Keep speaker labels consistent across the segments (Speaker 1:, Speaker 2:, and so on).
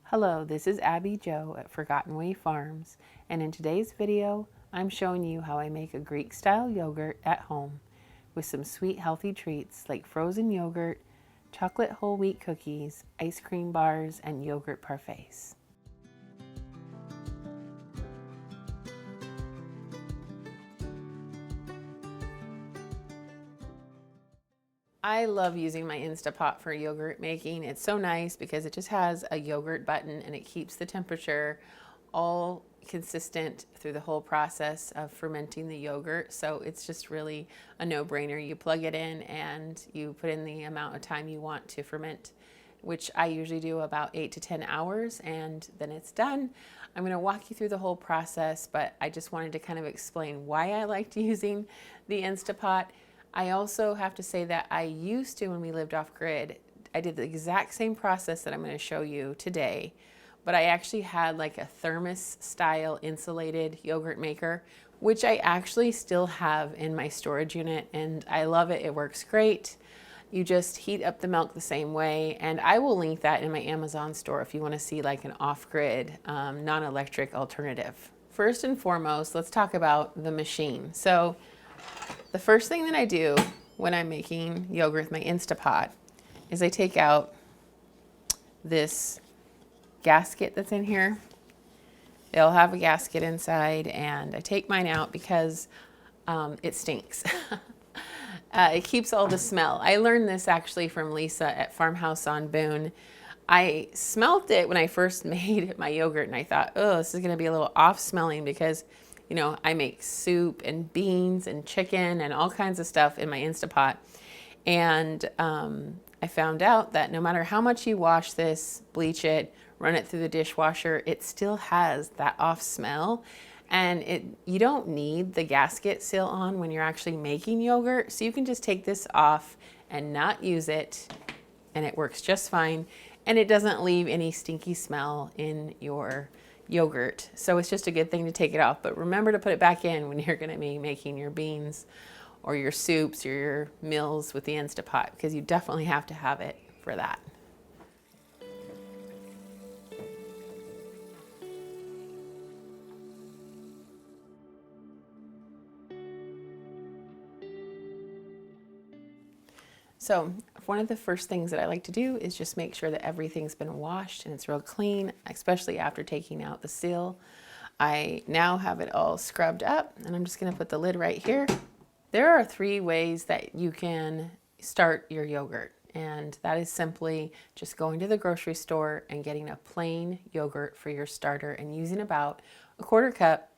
Speaker 1: Hello, this is Abby Jo at Forgotten Way Farms, and in today's video, I'm showing you how I make a Greek-style yogurt at home with some sweet, healthy treats like frozen yogurt, chocolate whole wheat cookies, ice cream bars, and yogurt parfaits. I love using my Instapot for yogurt making. It's so nice because it just has a yogurt button and it keeps the temperature all consistent through the whole process of fermenting the yogurt. So it's just really a no-brainer. You plug it in and you put in the amount of time you want to ferment, which I usually do about 8 to 10 hours, and then it's done. I'm going to walk you through the whole process, but I just wanted to kind of explain why I liked using the Instapot. I also have to say that I used to, when we lived off grid, I did the exact same process that I'm going to show you today, but I actually had like a thermos style insulated yogurt maker, which I actually still have in my storage unit, and I love it. It works great. You just heat up the milk the same way, and I will link that in my Amazon store if you want to see like an off-grid, non-electric alternative. First and foremost, let's talk about the machine. So the first thing that I do when I'm making yogurt with my Instapot is I take out this gasket that's in here. It'll have a gasket inside, and I take mine out because it stinks. It keeps all the smell. I learned this actually from Lisa at Farmhouse on Boone. I smelt it when I first made my yogurt, and I thought, oh, this is going to be a little off smelling because, you know, I make soup and beans and chicken and all kinds of stuff in my Instapot. And I found out that no matter how much you wash this, bleach it, run it through the dishwasher, it still has that off smell. And you don't need the gasket seal on when you're actually making yogurt. So you can just take this off and not use it, and it works just fine. And it doesn't leave any stinky smell in your yogurt. So it's just a good thing to take it off. But remember to put it back in when you're going to be making your beans or your soups or your meals with the Instapot, because you definitely have to have it for that. So one of the first things that I like to do is just make sure that everything's been washed and it's real clean, especially after taking out the seal. I now have it all scrubbed up, and I'm just going to put the lid right here. There are 3 ways that you can start your yogurt, and that is simply just going to the grocery store and getting a plain yogurt for your starter and using about a 1/4 cup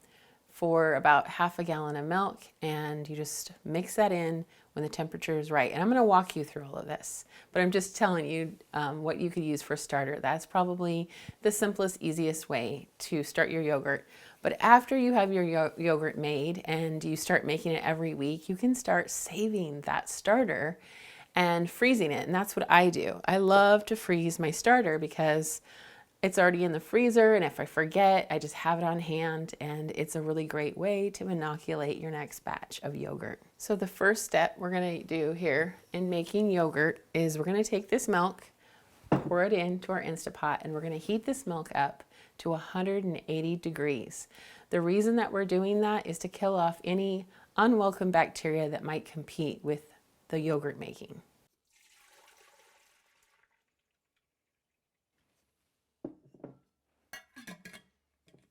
Speaker 1: for about 1/2 gallon of milk, and you just mix that in when the temperature is right. And I'm going to walk you through all of this, but I'm just telling you what you could use for a starter. That's probably the simplest, easiest way to start your yogurt. But after you have your yogurt made and you start making it every week, you can start saving that starter and freezing it. And that's what I do. I love to freeze my starter because it's already in the freezer, and if I forget, I just have it on hand, and it's a really great way to inoculate your next batch of yogurt. So the first step we're going to do here in making yogurt is we're going to take this milk, pour it into our Instapot, and we're going to heat this milk up to 180 degrees. The reason that we're doing that is to kill off any unwelcome bacteria that might compete with the yogurt making.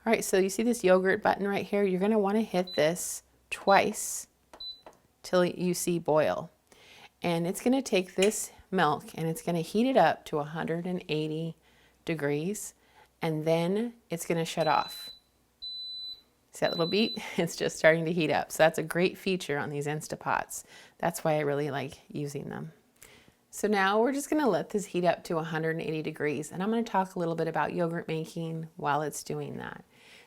Speaker 1: All right, so you see this yogurt button right here? You're going to want to hit this twice till you see boil. And it's going to take this milk and it's going to heat it up to 180 degrees, and then it's going to shut off. See that little beep? It's just starting to heat up. So that's a great feature on these Instapots. That's why I really like using them. So now we're just going to let this heat up to 180 degrees, and I'm going to talk a little bit about yogurt making while it's doing that.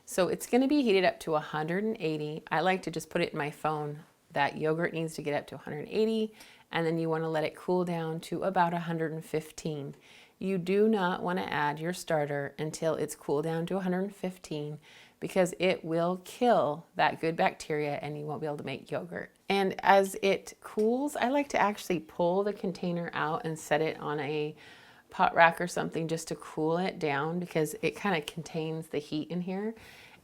Speaker 1: So it's going to be heated up to 180. I like to just put it in my phone that yogurt needs to get up to 180, and then you want to let it cool down to about 115. You do not want to add your starter until it's cooled down to 115, because it will kill that good bacteria and you won't be able to make yogurt. And as it cools, I like to actually pull the container out and set it on a pot rack or something just to cool it down because it kind of contains the heat in here.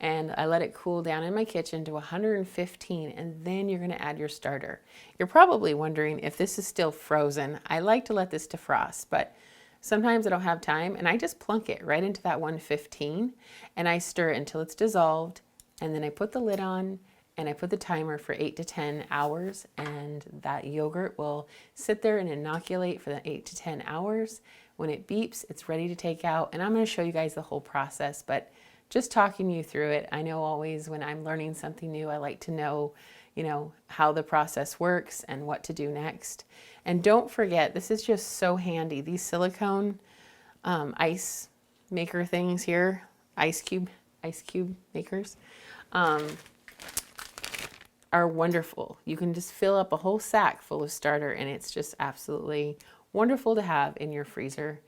Speaker 1: And I let it cool down in my kitchen to 115, and then you're gonna add your starter. You're probably wondering if this is still frozen. I like to let this defrost, but sometimes I don't have time, and I just plunk it right into that 115, and I stir it until it's dissolved, and then I put the lid on, and I put the timer for 8 to 10 hours, and that yogurt will sit there and inoculate for the 8 to 10 hours. When it beeps, it's ready to take out, and I'm gonna show you guys the whole process, but just talking you through it. I know always when I'm learning something new, I like to know, how the process works and what to do next. And don't forget, this is just so handy. These silicone ice maker things here, ice cube makers, are wonderful. You can just fill up a whole sack full of starter, and it's just absolutely wonderful to have in your freezer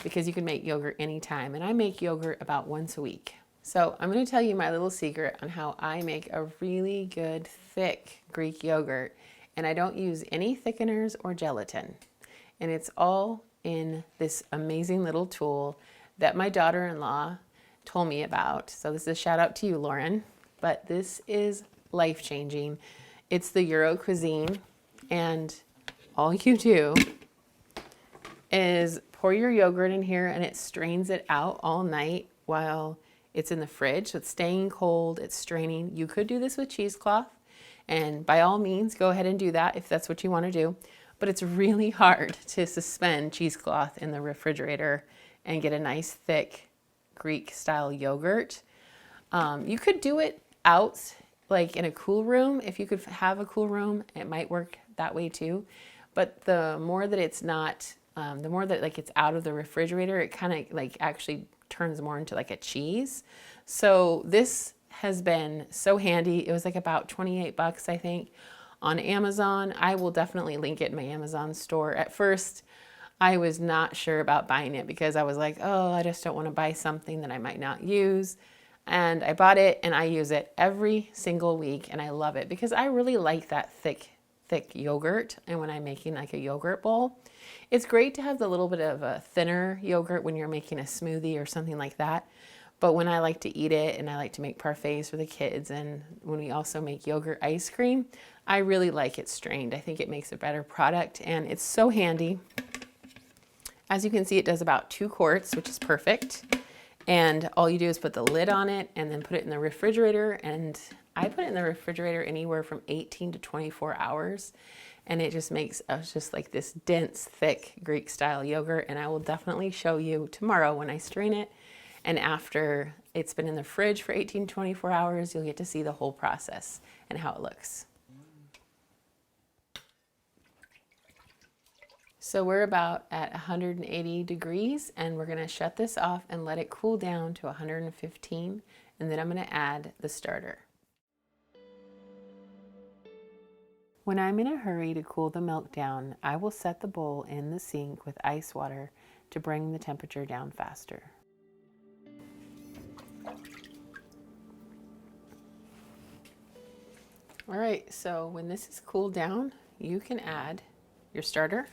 Speaker 1: because you can make yogurt anytime. And I make yogurt about once a week. So I'm going to tell you my little secret on how I make a really good thick Greek yogurt, and I don't use any thickeners or gelatin. And it's all in this amazing little tool that my daughter-in-law told me about. So this is a shout out to you, Lauren, but this is life-changing. It's the Euro cuisine, and all you do is pour your yogurt in here, and it strains it out all night while it's in the fridge. So it's staying cold, it's straining. You could do this with cheesecloth, and by all means, go ahead and do that if that's what you want to do. But it's really hard to suspend cheesecloth in the refrigerator and get a nice thick Greek style yogurt. You could do it out like in a cool room. If you could have a cool room, it might work that way too. But the more that it's not, the more that like it's out of the refrigerator, it kind of like actually turns more into like a cheese. So this has been so handy. It was like about 28 bucks, I think, on Amazon. I will definitely link it in my Amazon store. At first, I was not sure about buying it because I was like, oh, I just don't want to buy something that I might not use. And I bought it, and I use it every single week, and I love it because I really like that thick yogurt. And when I'm making like a yogurt bowl, it's great to have the little bit of a thinner yogurt when you're making a smoothie or something like that. But when I like to eat it, and I like to make parfaits for the kids, and when we also make yogurt ice cream, I really like it strained. I think it makes a better product, and it's so handy. As you can see, it does about 2 quarts, which is perfect. And all you do is put the lid on it and then put it in the refrigerator. And I put it in the refrigerator anywhere from 18 to 24 hours. And it just makes us just like this dense, thick Greek style yogurt. And I will definitely show you tomorrow when I strain it. And after it's been in the fridge for 18 to 24 hours, you'll get to see the whole process and how it looks. So we're about at 180 degrees, and we're gonna shut this off and let it cool down to 115, and then I'm gonna add the starter. When I'm in a hurry to cool the milk down, I will set the bowl in the sink with ice water to bring the temperature down faster. All right, so when this is cooled down, you can add your starter.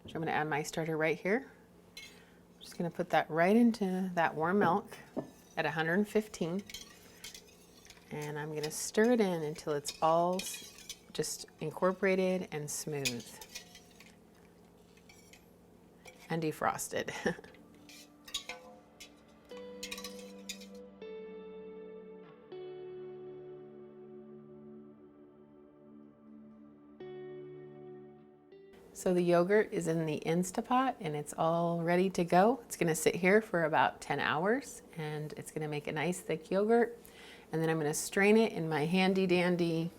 Speaker 1: So I'm going to add my starter right here. I'm just going to put that right into that warm milk at 115. And I'm going to stir it in until it's all just incorporated and smooth and defrosted. So the yogurt is in the Instapot, and it's all ready to go. It's gonna sit here for about 10 hours, and it's gonna make a nice thick yogurt. And then I'm gonna strain it in my handy dandy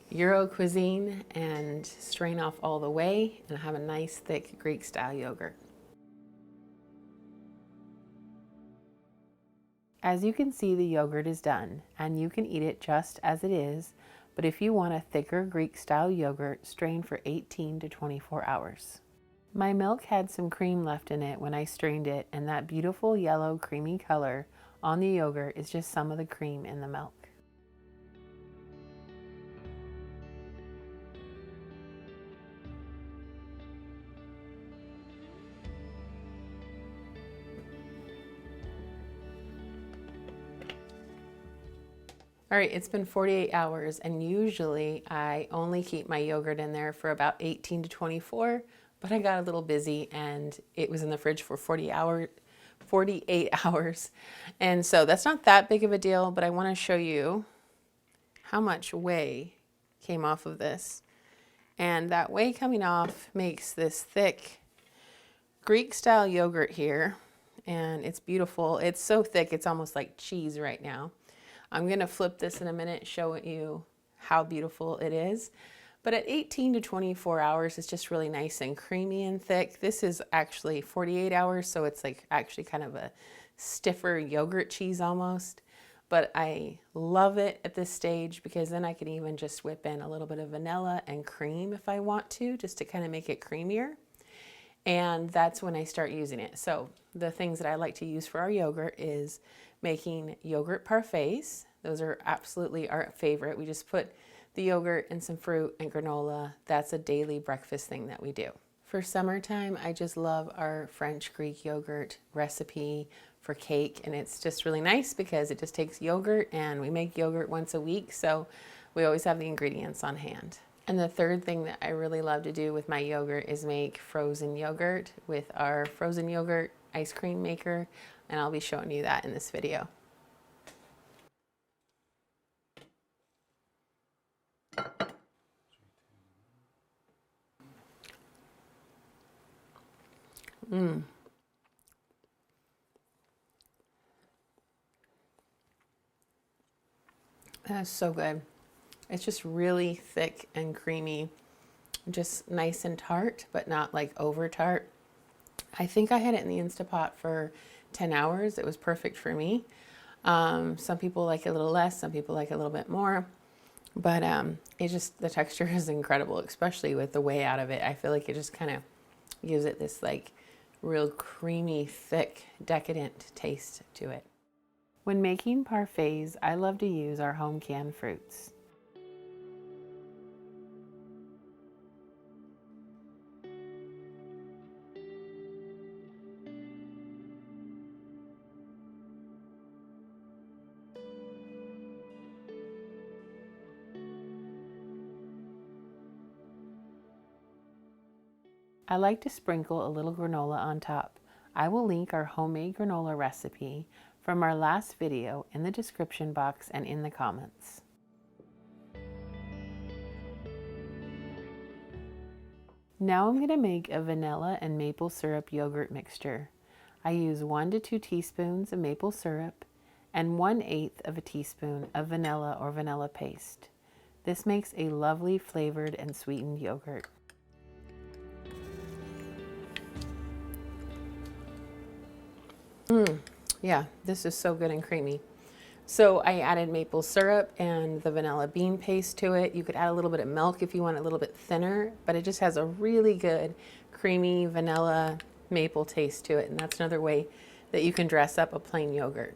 Speaker 1: Euro cuisine and strain off all the way and have a nice thick Greek style yogurt. As you can see, the yogurt is done, and you can eat it just as it is. But if you want a thicker Greek-style yogurt, strain for 18 to 24 hours. My milk had some cream left in it when I strained it, and that beautiful yellow creamy color on the yogurt is just some of the cream in the milk. All right, it's been 48 hours, and usually I only keep my yogurt in there for about 18 to 24, but I got a little busy and it was in the fridge for 48 hours. And so that's not that big of a deal, but I want to show you how much whey came off of this. And that whey coming off makes this thick Greek style yogurt here, and it's beautiful. It's so thick, it's almost like cheese right now. I'm going to flip this in a minute, show you how beautiful it is. But at 18 to 24 hours, it's just really nice and creamy and thick. This is actually 48 hours, so it's like actually kind of a stiffer yogurt cheese almost. But I love it at this stage because then I can even just whip in a little bit of vanilla and cream if I want to, just to kind of make it creamier. And that's when I start using it. So the things that I like to use for our yogurt is making yogurt parfaits. Those are absolutely our favorite. We just put the yogurt and some fruit and granola. That's a daily breakfast thing that we do. For summertime, I just love our French Greek yogurt recipe for cake. And it's just really nice because it just takes yogurt, and we make yogurt once a week. So we always have the ingredients on hand. And the third thing that I really love to do with my yogurt is make frozen yogurt with our frozen yogurt ice cream maker, and I'll be showing you that in this video. That's so good. It's just really thick and creamy, just nice and tart, but not like over tart. I think I had it in the Instapot for 10 hours. It was perfect for me. Some people like it a little less, some people like it a little bit more, but it just, the texture is incredible, especially with the whey out of it. I feel like it just kind of gives it this like real creamy, thick, decadent taste to it. When making parfaits, I love to use our home canned fruits. I like to sprinkle a little granola on top. I will link our homemade granola recipe from our last video in the description box and in the comments. Now I'm going to make a vanilla and maple syrup yogurt mixture. I use 1 to 2 teaspoons of maple syrup and 1/8 of a teaspoon of vanilla or vanilla paste. This makes a lovely flavored and sweetened yogurt. Yeah, this is so good and creamy. So I added maple syrup and the vanilla bean paste to it. You could add a little bit of milk if you want it a little bit thinner, but it just has a really good creamy vanilla maple taste to it. And that's another way that you can dress up a plain yogurt.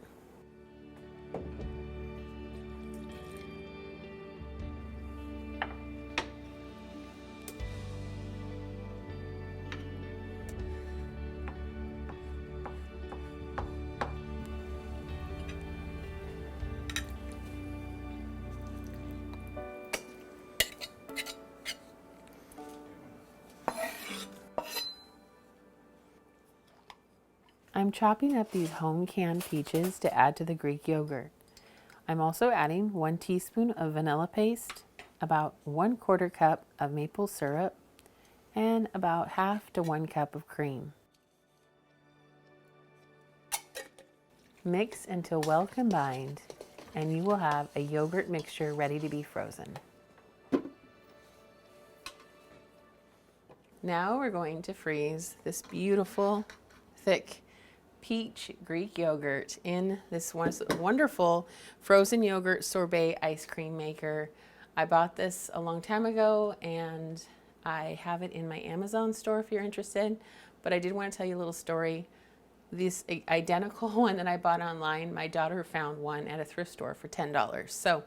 Speaker 1: I'm chopping up these home canned peaches to add to the Greek yogurt. I'm also adding 1 teaspoon of vanilla paste, about 1/4 cup of maple syrup, and about 1/2 to 1 cup of cream. Mix until well combined, and you will have a yogurt mixture ready to be frozen. Now we're going to freeze this beautiful, thick peach Greek yogurt in this wonderful frozen yogurt sorbet ice cream maker. I bought this a long time ago, and I have it in my Amazon store if you're interested. But I did want to tell you a little story. This identical one that I bought online, my daughter found one at a thrift store for $10. So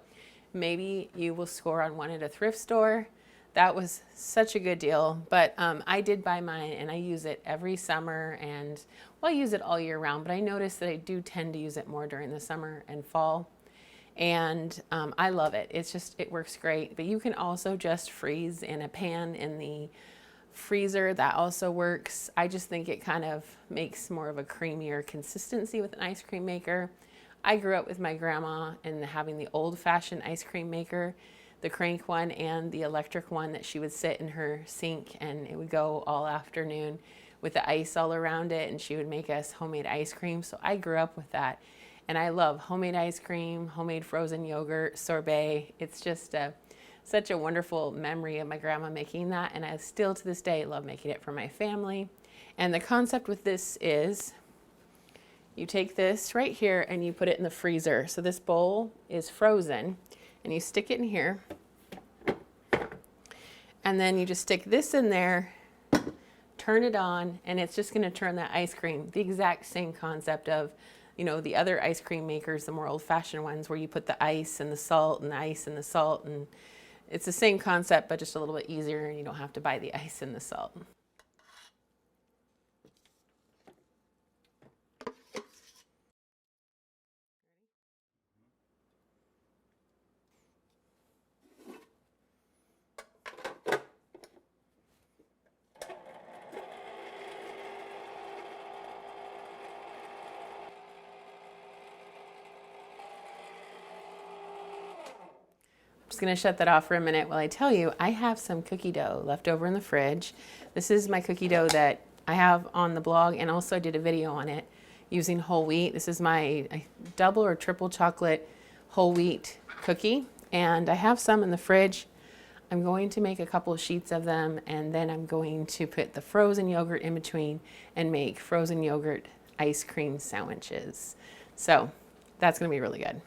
Speaker 1: maybe you will score on one at a thrift store. That was such a good deal, but I did buy mine, and I use it every summer, and well, I use it all year round, but I noticed that I do tend to use it more during the summer and fall. And I love it. It's just, it works great. But you can also just freeze in a pan in the freezer. That also works. I just think it kind of makes more of a creamier consistency with an ice cream maker. I grew up with my grandma and having the old-fashioned ice cream maker, the crank one and the electric one that she would sit in her sink, and it would go all afternoon with the ice all around it, and she would make us homemade ice cream. So I grew up with that, and I love homemade ice cream, homemade frozen yogurt, sorbet. It's just such a wonderful memory of my grandma making that, and I still to this day love making it for my family. And the concept with this is you take this right here and you put it in the freezer. So this bowl is frozen, and you stick it in here, and then you just stick this in there, turn it on, and it's just going to turn that ice cream. The exact same concept of, you know, the other ice cream makers, the more old-fashioned ones where you put the ice and the salt and the ice and the salt, and it's the same concept but just a little bit easier, and you don't have to buy the ice and the salt. Just gonna shut that off for a minute while I tell you, I have some cookie dough left over in the fridge. This is my cookie dough that I have on the blog, and also I did a video on it using whole wheat. This is my double or triple chocolate whole wheat cookie, and I have some in the fridge. I'm going to make a couple of sheets of them, and then I'm going to put the frozen yogurt in between and make frozen yogurt ice cream sandwiches. So that's gonna be really good.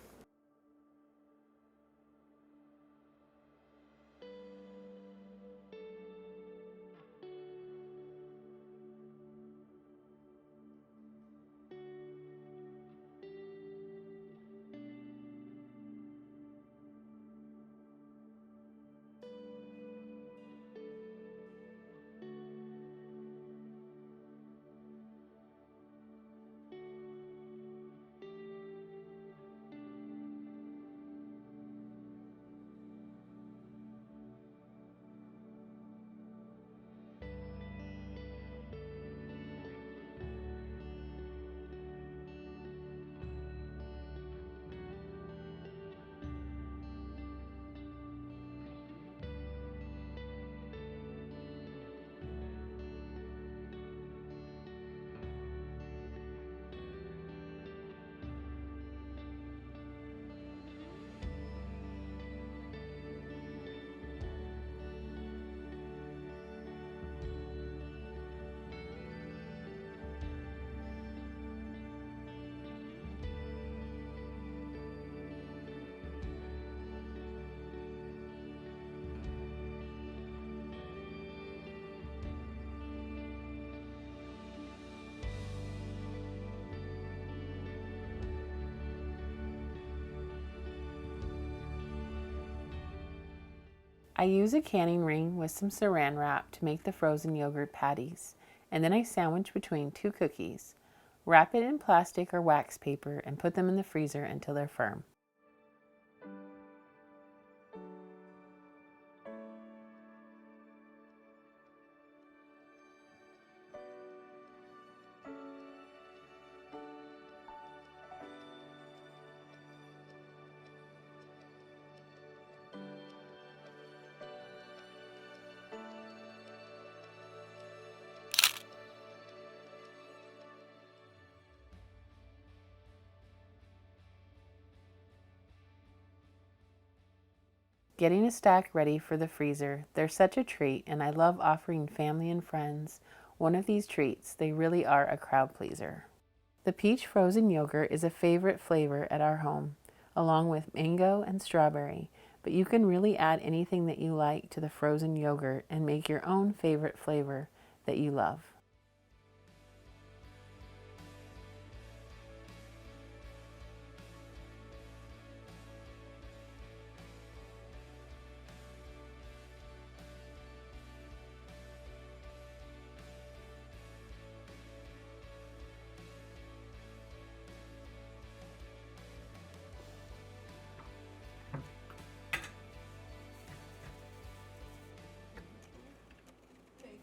Speaker 1: I use a canning ring with some saran wrap to make the frozen yogurt patties, and then I sandwich between two cookies. Wrap it in plastic or wax paper and put them in the freezer until they're firm. Getting a stack ready for the freezer. They're such a treat, and I love offering family and friends one of these treats. They really are a crowd pleaser. The peach frozen yogurt is a favorite flavor at our home, along with mango and strawberry, but you can really add anything that you like to the frozen yogurt and make your own favorite flavor that you love.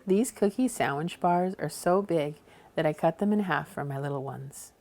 Speaker 1: These cookie sandwich bars are so big that I cut them in half for my little ones.